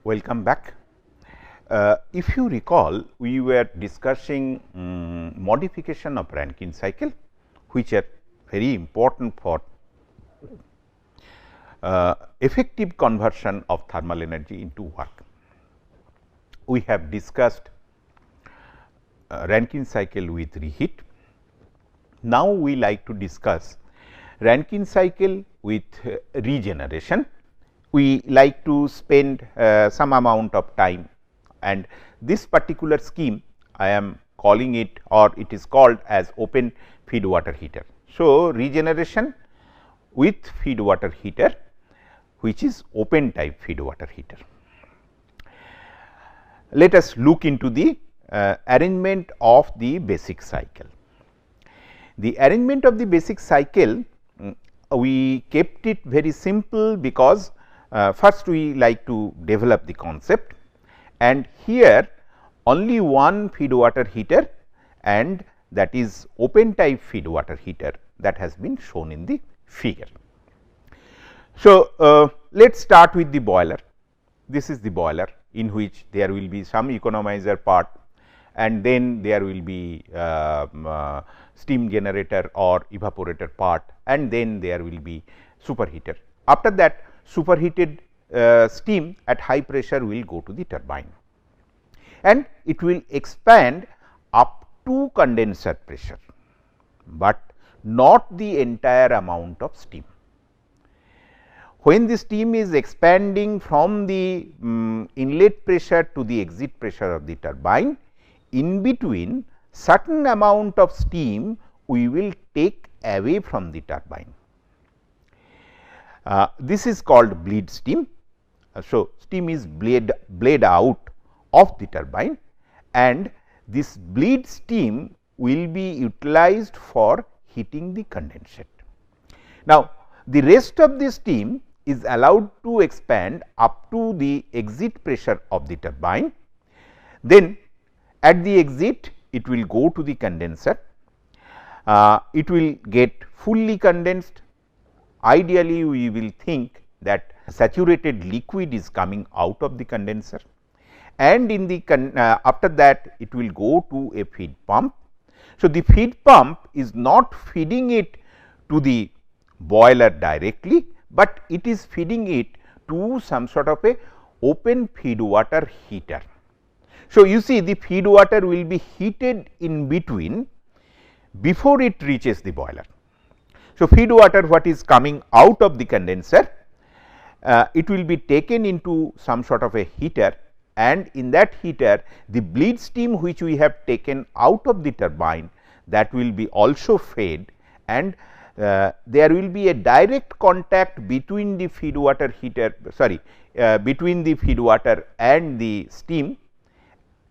Welcome back. If you recall, we were discussing modification of Rankine cycle, which are very important for effective conversion of thermal energy into work. We have discussed Rankine cycle with reheat. Now, we like to discuss Rankine cycle with regeneration. We like to spend some amount of time, and this particular scheme I am calling it, or it is called as open feed water heater. So, regeneration with feed water heater, which is open type feed water heater. Let us look into the arrangement of the basic cycle. The arrangement of the basic cycle, we kept it very simple, because first we like to develop the concept, and here only one feed water heater, and that is open type feed water heater, that has been shown in the figure. So, let us start with the boiler. This is the boiler, in which there will be some economizer part, and then there will be steam generator or evaporator part, and then there will be superheater. After that, superheated steam at high pressure will go to the turbine, and it will expand up to condenser pressure, but not the entire amount of steam. When the steam is expanding from the inlet pressure to the exit pressure of the turbine, in between certain amount of steam we will take away from the turbine. This is called bleed steam. So, steam is bled out of the turbine, and this bleed steam will be utilized for heating the condensate. Now, the rest of the steam is allowed to expand up to the exit pressure of the turbine. Then at the exit, it will go to the condenser. It will get fully condensed. Ideally, we will think that saturated liquid is coming out of the condenser, and in the after that it will go to a feed pump. So, the feed pump is not feeding it to the boiler directly, but it is feeding it to some sort of a open feed water heater. So, you see the feed water will be heated in between before it reaches the boiler. So, feed water what is coming out of the condenser, it will be taken into some sort of a heater, and in that heater the bleed steam which we have taken out of the turbine, that will be also fed, and there will be a direct contact between the feed water heater, between the feed water and the steam,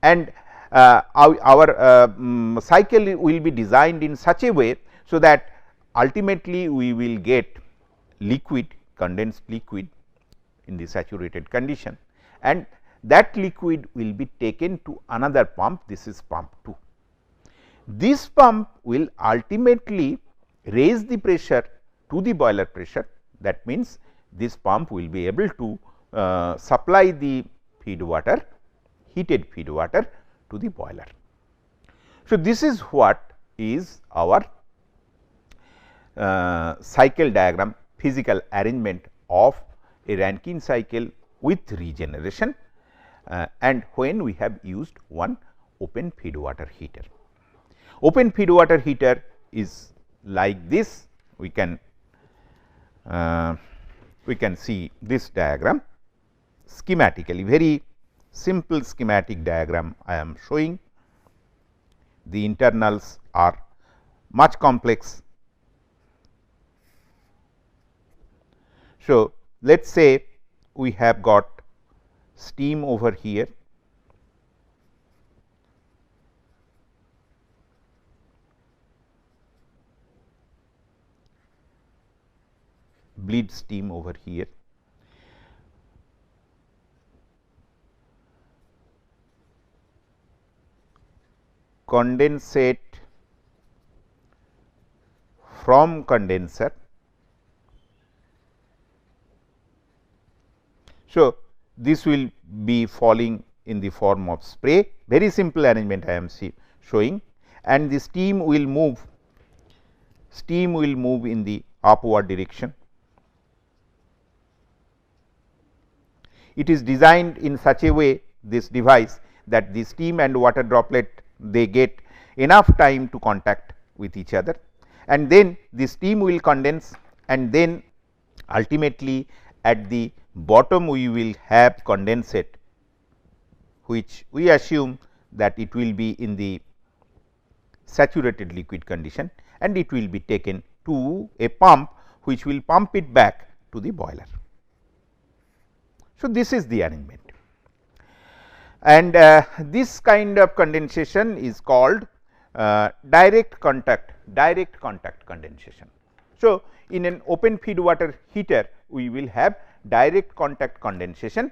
and our cycle will be designed in such a way, so that ultimately we will get liquid, condensed liquid in the saturated condition, and that liquid will be taken to another pump. This is pump 2. This pump will ultimately raise the pressure to the boiler pressure. That means, this pump will be able to supply the feed water, heated feed water to the boiler. So, this is what is our cycle diagram, physical arrangement of a Rankine cycle with regeneration, and when we have used one open feed water heater. Open feed water heater is like this. We can see this diagram schematically, very simple schematic diagram I am showing. The internals are much complex. So, let us say we have got steam over here, bleed steam over here, condensate from condenser. So, this will be falling in the form of spray, very simple arrangement I am showing, and the steam will move in the upward direction. It is designed in such a way, this device, that the steam and water droplet, they get enough time to contact with each other, and then the steam will condense, and then ultimately at the bottom we will have condensate, which we assume that it will be in the saturated liquid condition, and it will be taken to a pump which will pump it back to the boiler. So, this is the arrangement, and this kind of condensation is called direct contact condensation. So, in an open feed water heater we will have direct contact condensation,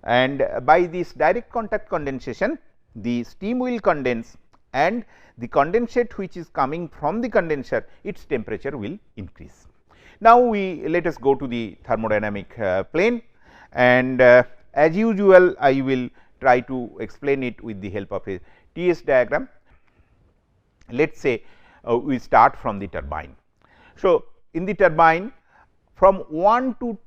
and by this direct contact condensation the steam will condense, and the condensate which is coming from the condenser, its temperature will increase. Now, let us go to the thermodynamic plane, and as usual I will try to explain it with the help of a TS diagram. Let us say we start from the turbine. So, in the turbine from 1 to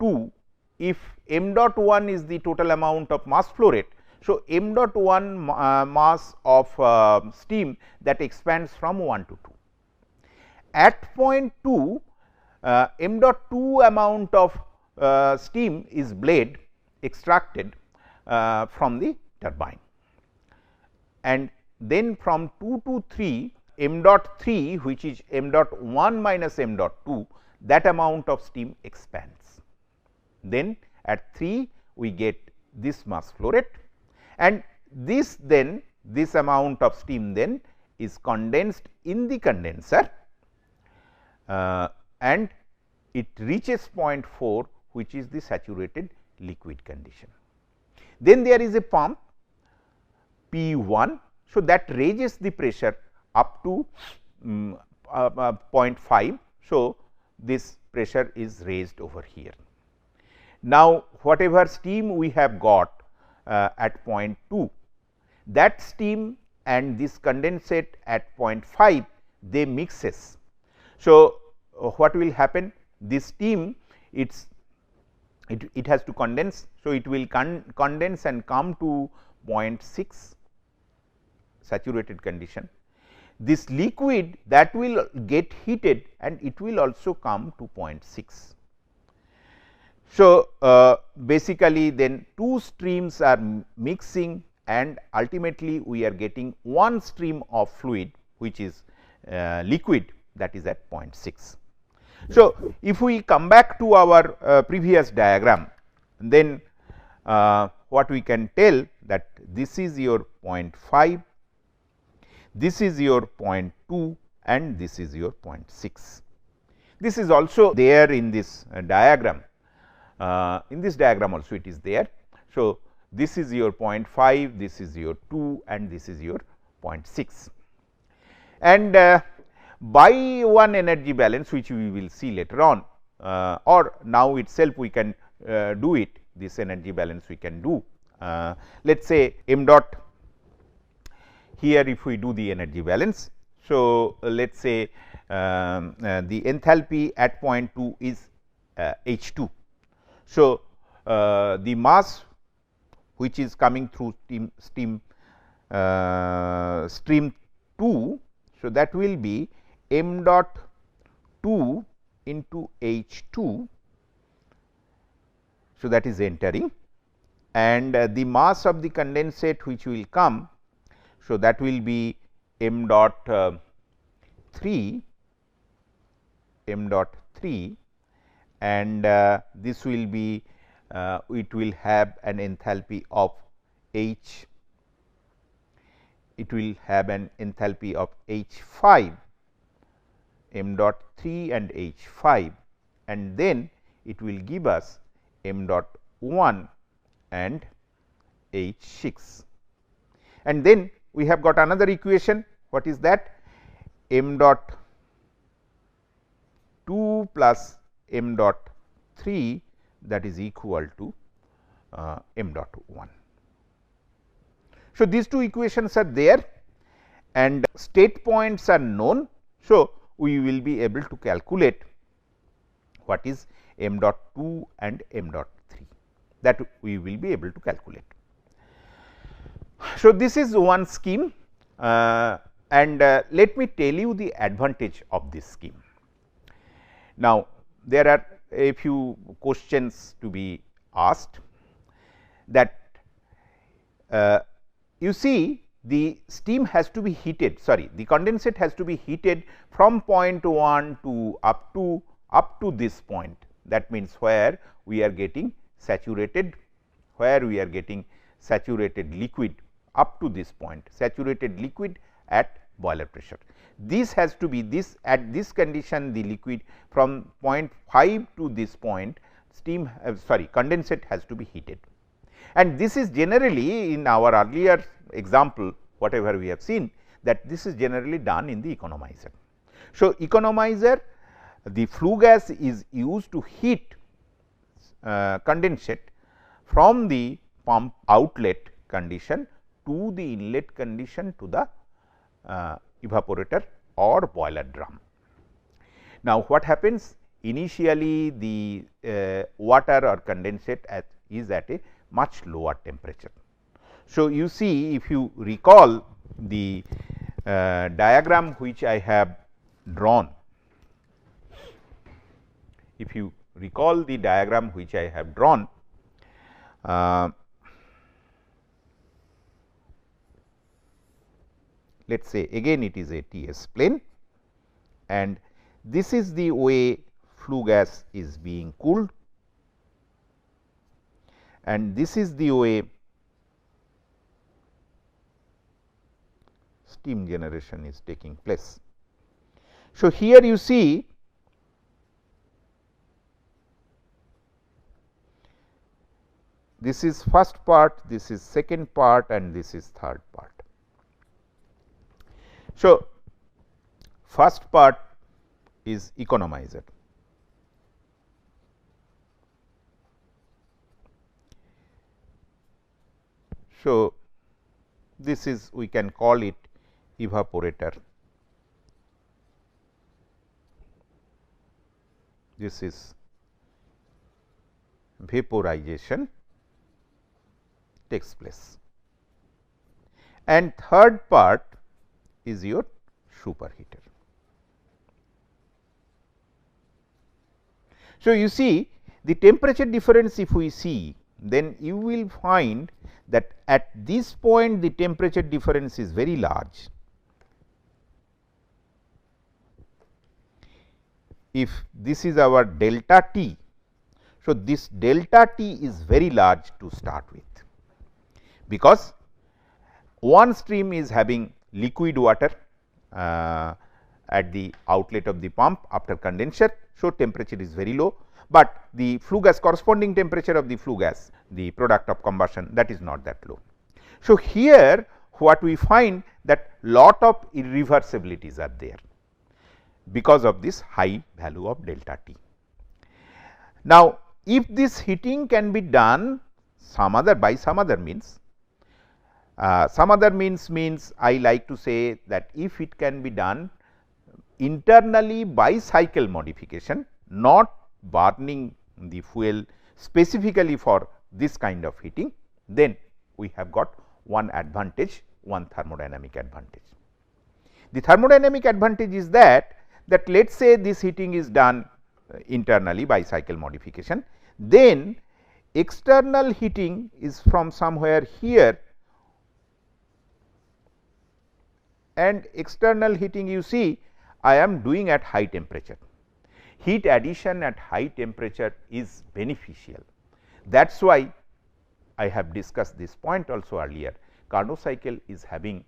2, if m dot 1 is the total amount of mass flow rate. So, m dot 1 mass of steam that expands from 1 to 2. At point 2, m dot 2 amount of steam is blade extracted from the turbine, and then from 2 to 3, m dot 3, which is m dot 1 minus m dot 2, that amount of steam expands. Then at 3 we get this mass flow rate, and this amount of steam then is condensed in the condenser, and it reaches point 4, which is the saturated liquid condition. Then there is a pump P 1. So, that raises the pressure up to 0.5. So, this pressure is raised over here. Now, whatever steam we have got at point 2, that steam and this condensate at 0.5, they mixes. So, what will happen? This steam it has to condense. So, it will condense and come to 0.6 saturated condition. This liquid that will get heated and it will also come to 0.6. So, basically then two streams are mixing, and ultimately we are getting one stream of fluid which is liquid, that is at 0.6. So, if we come back to our previous diagram, then what we can tell that this is your 0.5, this is your 0.2, and this is your 0.6. This is also there in this diagram. In this diagram also it is there. So, this is your 0.5, this is your 2, and this is your 0.6. And by one energy balance, which we will see later on, or now itself we can do it, this energy balance we can do. Let us say m dot here, if we do the energy balance. So, let us say the enthalpy at point 2 is H 2. So, the mass which is coming through stream 2. So, that will be m dot 2 into H 2. So, that is entering, and the mass of the condensate which will come. So, that will be m dot 3, and this will be it will have an enthalpy of H, it will have an enthalpy of H 5, m dot 3 and H 5, and then it will give us m dot 1 and H 6. And then we have got another equation. What is that? M dot 2 plus m dot 3, that is equal to m dot 1. So, these two equations are there and state points are known. So, we will be able to calculate what is m dot 2 and m dot 3, that we will be able to calculate. So, this is one scheme and let me tell you the advantage of this scheme. Now, there are a few questions to be asked, that you see the steam has to be heated, the condensate has to be heated from point 1 to up to this point. That means, where we are getting saturated, liquid up to this point, saturated liquid at boiler pressure. This has to be at this condition, the liquid from point 5 to this point, condensate has to be heated. And this is generally, in our earlier example whatever we have seen, that this is generally done in the economizer. So, economizer, the flue gas is used to heat condensate from the pump outlet condition to the inlet condition to the evaporator or boiler drum. Now, what happens? Initially the water or condensate is at a much lower temperature. So, you see, if you recall the diagram which I have drawn, let us say again it is a TS plane and this is the way flue gas is being cooled and this is the way steam generation is taking place. So, here you see this is first part, this is second part and this is third part. So, first part is economizer. So, this is, we can call it evaporator, this is vaporization takes place, and third part is your superheater. So, you see the temperature difference, if we see, then you will find that at this point the temperature difference is very large. If this is our delta T, so this delta T is very large to start with, because one stream is having liquid water at the outlet of the pump after condensate. So, temperature is very low, but the flue gas, corresponding temperature of the flue gas, the product of combustion, that is not that low. So, here what we find, that lot of irreversibilities are there because of this high value of delta T. Now, if this heating can be done by some other means, means I like to say that if it can be done internally by cycle modification, not burning the fuel specifically for this kind of heating, then we have got one advantage, one thermodynamic advantage. The thermodynamic advantage is that let us say this heating is done internally by cycle modification, then external heating is from somewhere here, and external heating you see I am doing at high temperature. Heat addition at high temperature is beneficial. That is why I have discussed this point also earlier. Carnot cycle is having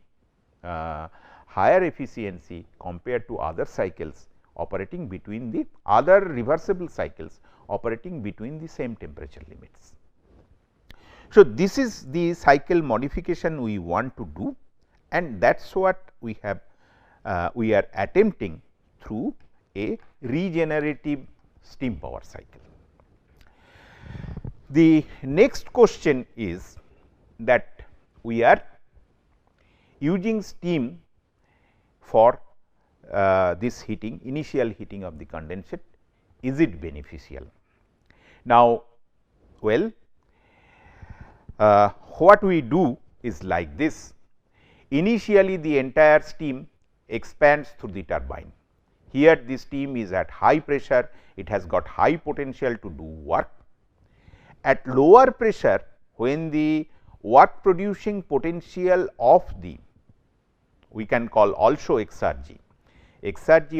higher efficiency compared to other cycles operating between the other reversible cycles operating between the same temperature limits. So, this is the cycle modification we want to do, and that is what we have we are attempting through a regenerative steam power cycle. The next question is that we are using steam for this heating, initial heating of the condensate, is it beneficial? Now, well, what we do is like this. Initially, the entire steam expands through the turbine. Here the steam is at high pressure, it has got high potential to do work. At lower pressure, when the work producing potential of the, we can call also exergy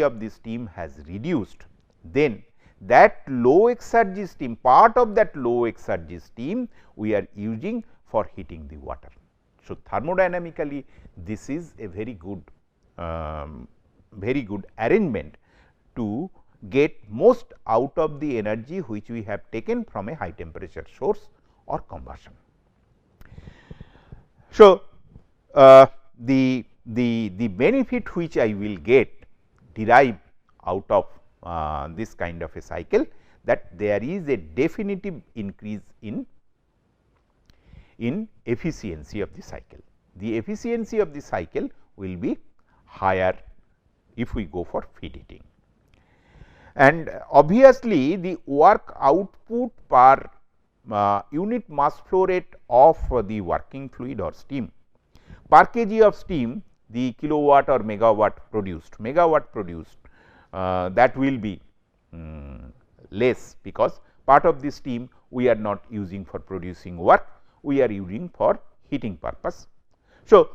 of the steam has reduced, then that low exergy steam, part of that low exergy steam we are using for heating the water. So, thermodynamically this is a very good arrangement to get most out of the energy which we have taken from a high temperature source or combustion. So, the benefit which I will get derive out of this kind of a cycle, that there is a definitive increase in efficiency of the cycle. The efficiency of the cycle will be higher if we go for feed heating. And obviously, the work output per unit mass flow rate of the working fluid or steam, per kg of steam, the kilowatt or megawatt produced, that will be less, because part of the steam we are not using for producing work, we are using for heating purpose. So,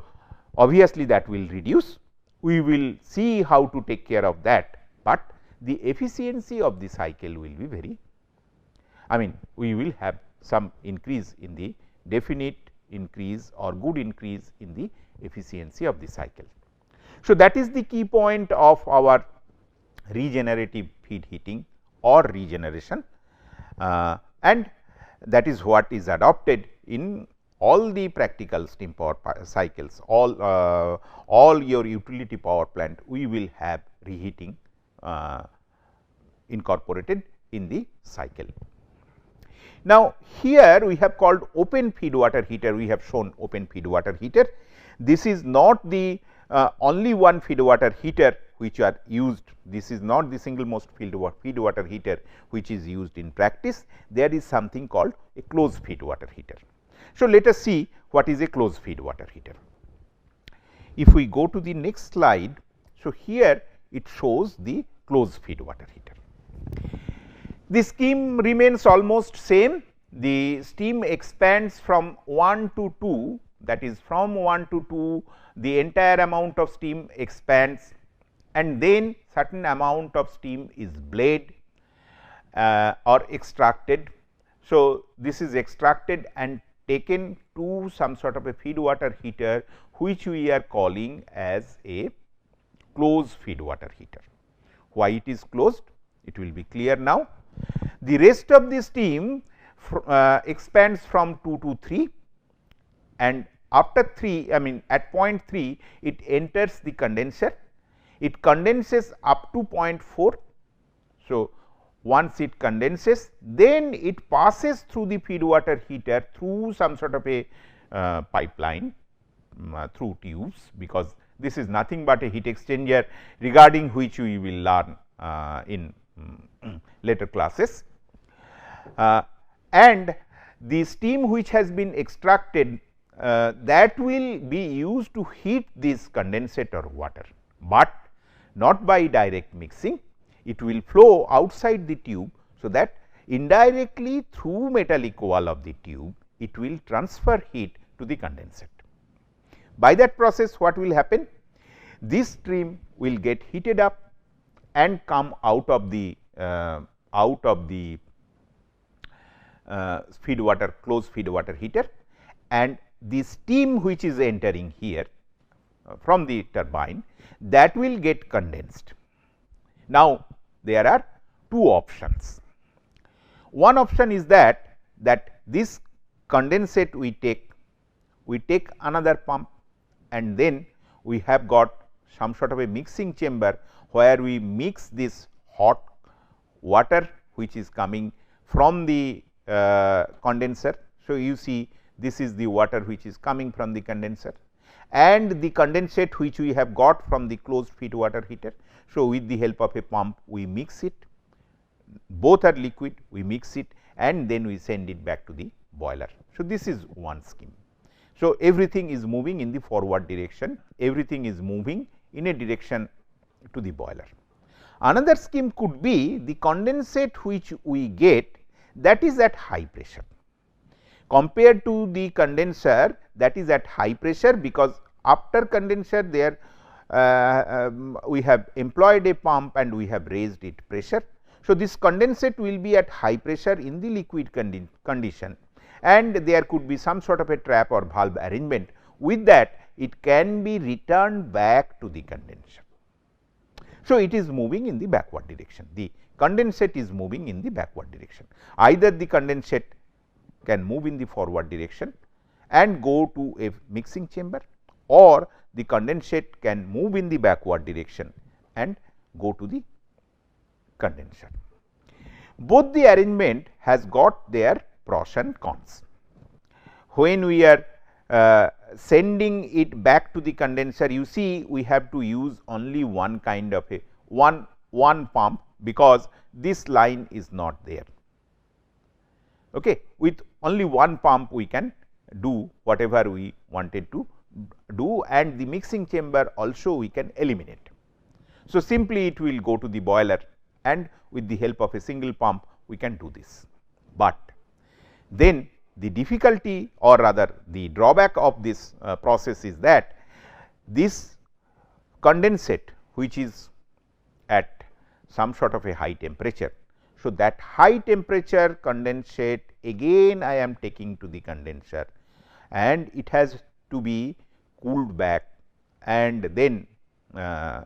obviously, that will reduce, we will see how to take care of that, but the efficiency of the cycle will be very, we will have some increase in the definite increase or good increase in the efficiency of the cycle. So, that is the key point of our regenerative feed heating or regeneration, and that is what is adopted in all the practical steam power cycles, all your utility power plant, we will have reheating incorporated in the cycle. Now, here we have called open feed water heater, we have shown open feed water heater. This is not the only one feed water heater which are used, this is not the single most feed water heater which is used in practice, there is something called a closed feed water heater. So, let us see what is a closed feed water heater. If we go to the next slide, so here it shows the closed feed water heater. The scheme remains almost same, the steam expands from 1 to 2, that is from 1 to 2 the entire amount of steam expands, and then certain amount of steam is bled or extracted. So, this is extracted and taken to some sort of a feed water heater, which we are calling as a closed feed water heater. Why it is closed? It will be clear now. The rest of the steam expands from 2 to 3, and after 3, at point 3 it enters the condenser, it condenses up to 0.4. So, once it condenses, then it passes through the feed water heater through some sort of a pipeline through tubes, because this is nothing but a heat exchanger regarding which we will learn in later classes. And the steam which has been extracted, that will be used to heat this condensate or water, but not by direct mixing, it will flow outside the tube. So, that indirectly through metallic wall of the tube, it will transfer heat to the condensate. By that process, what will happen? This stream will get heated up and come out of the feed water, closed feed water heater, and the steam which is entering here from the turbine, that will get condensed. Now, there are two options. One option is that this condensate we take another pump, and then we have got some sort of a mixing chamber where we mix this hot water which is coming from the condenser. So, you see this is the water which is coming from the condenser and the condensate which we have got from the closed feed water heater. So, with the help of a pump we mix it, both are liquid, we mix it and then we send it back to the boiler. So, this is one scheme. So, everything is moving in the forward direction, everything is moving in a direction to the boiler. Another scheme could be the condensate which we get, that is at high pressure compared to the condenser that is at high pressure, because after condenser there we have employed a pump and we have raised it pressure. So, this condensate will be at high pressure in the liquid condition and there could be some sort of a trap or valve arrangement. With that it can be returned back to the condenser. So, it is moving in the backward direction, the condensate is moving in the backward direction. Either the condensate can move in the forward direction and go to a mixing chamber, or the condensate can move in the backward direction and go to the condenser. Both the arrangement has got their pros and cons. When we are sending it back to the condenser, you see we have to use only one kind of a one pump, because this line is not there. Okay. With only one pump we can do whatever we wanted to do, and the mixing chamber also we can eliminate. So, simply it will go to the boiler and with the help of a single pump we can do this. But then the difficulty, or rather the drawback of this process is that this condensate which is at some sort of a high temperature. So, that high temperature condensate again I am taking to the condenser and it has to be cooled back, and then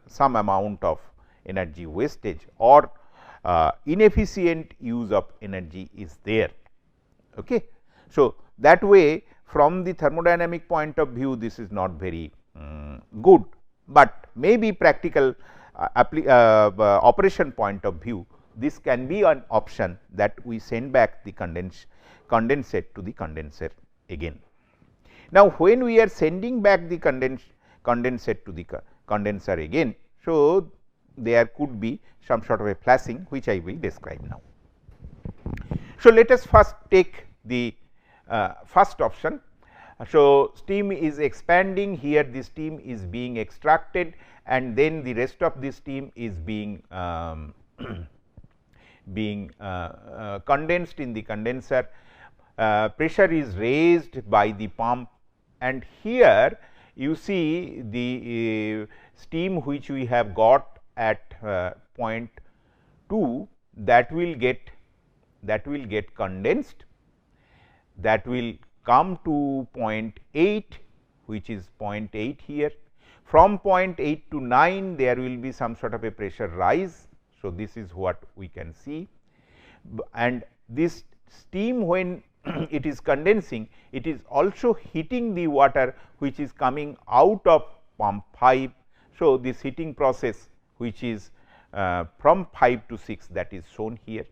some amount of energy wastage or inefficient use of energy is there. Okay. So, that way from the thermodynamic point of view this is not very good, but maybe practical operation point of view this can be an option, that we send back the condensate to the condenser again. Now, when we are sending back the condensate to the condenser again, so there could be some sort of a flashing which I will describe now. So, let us first take the first option. So, steam is expanding here, the steam is being extracted and then the rest of the steam is being condensed in the condenser. Pressure is raised by the pump, and here you see the steam which we have got at point 2, that will get condensed, that will come to point 8, which is point 8 here. From point 8 to 9 there will be some sort of a pressure rise. So, this is what we can see, and this steam when it is condensing, it is also heating the water which is coming out of pump 5. So, this heating process which is from 5 to 6, that is shown here,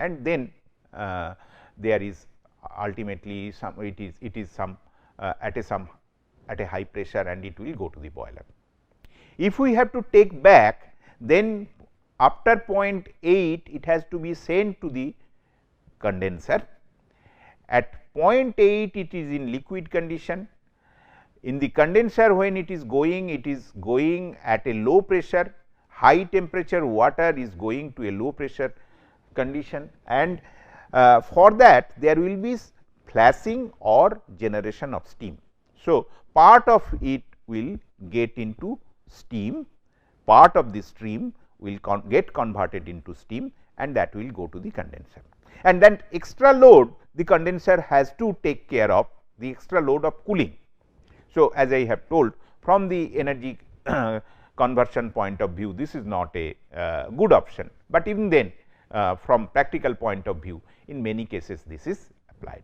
and then there is ultimately some it is some at a high pressure and it will go to the boiler. If we have to take back, then after point 8 it has to be sent to the condenser. At point 8 it is in liquid condition. In the condenser when it is going at a low pressure, high temperature water is going to a low pressure condition, and for that there will be flashing or generation of steam. So, part of it will get into steam, part of the stream will get converted into steam, and that will go to the condenser, and then extra load the condenser has to take care of, the extra load of cooling. So, as I have told, from the energy conversion point of view, this is not a good option, but even then from practical point of view, in many cases this is applied.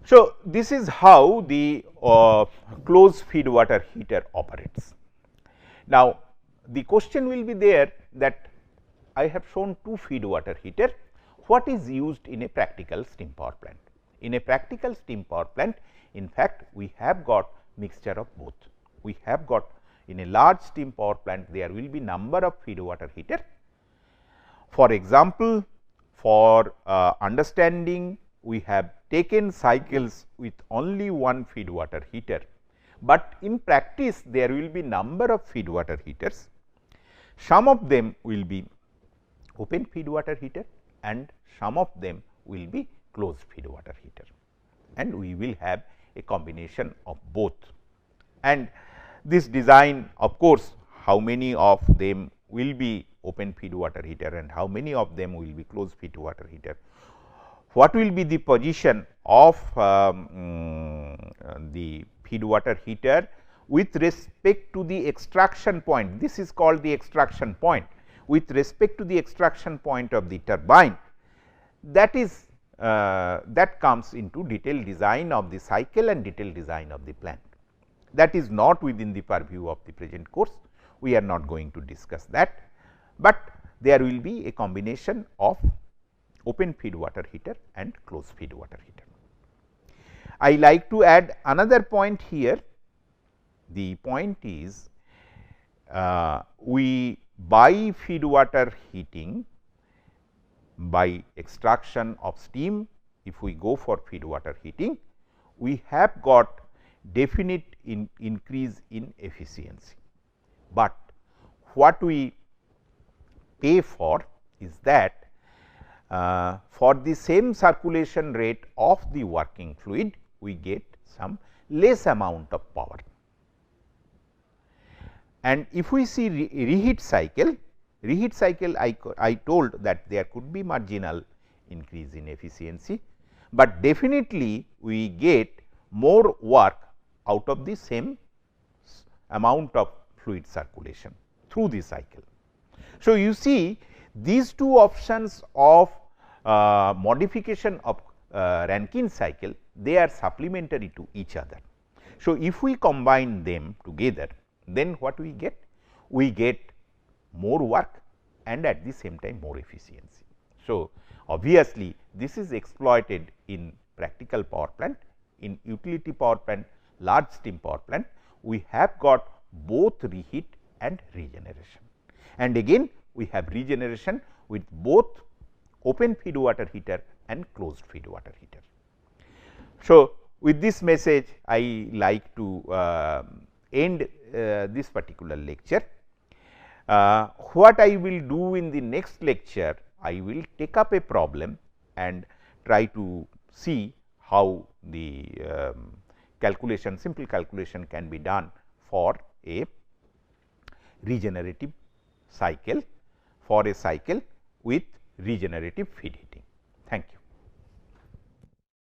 So, this is how the closed feed water heater operates. Now, the question will be there that I have shown two feed water heater, what is used in a practical steam power plant? In a practical steam power plant, in fact, we have got mixture of both. We have got in a large steam power plant, there will be number of feed water heater. For example, for understanding, we have taken cycles with only one feed water heater, but in practice there will be number of feed water heaters. Some of them will be open feed water heater and some of them will be closed feed water heater, and we will have a combination of both. And this design, of course, how many of them will be open feed water heater and how many of them will be closed feed water heater, what will be the position of the feed water heater with respect to the extraction point. This is called the extraction point. With respect to the extraction point of the turbine, that is that comes into detailed design of the cycle and detailed design of the plant. That is not within the purview of the present course. We are not going to discuss that, but there will be a combination of open feed water heater and closed feed water heater. I like to add another point here. The point is we by feed water heating, by extraction of steam, if we go for feed water heating, we have got definite increase in efficiency, but what we pay for is that for the same circulation rate of the working fluid, we get some less amount of power. And if we see reheat cycle, I told that there could be marginal increase in efficiency, but definitely we get more work out of the same amount of fluid circulation through the cycle. So, you see these two options of modification of Rankine cycle, they are supplementary to each other. So, if we combine them together, then what we get? We get more work and at the same time more efficiency. So, obviously, this is exploited in practical power plant, in utility power plant, large steam power plant, we have got both reheat and regeneration. And again we have regeneration with both open feed water heater and closed feed water heater. So, with this message I like to end this particular lecture. What I will do in the next lecture, I will take up a problem and try to see how the calculation, simple calculation can be done for a regenerative cycle, for a cycle with regenerative feed heating. Thank you.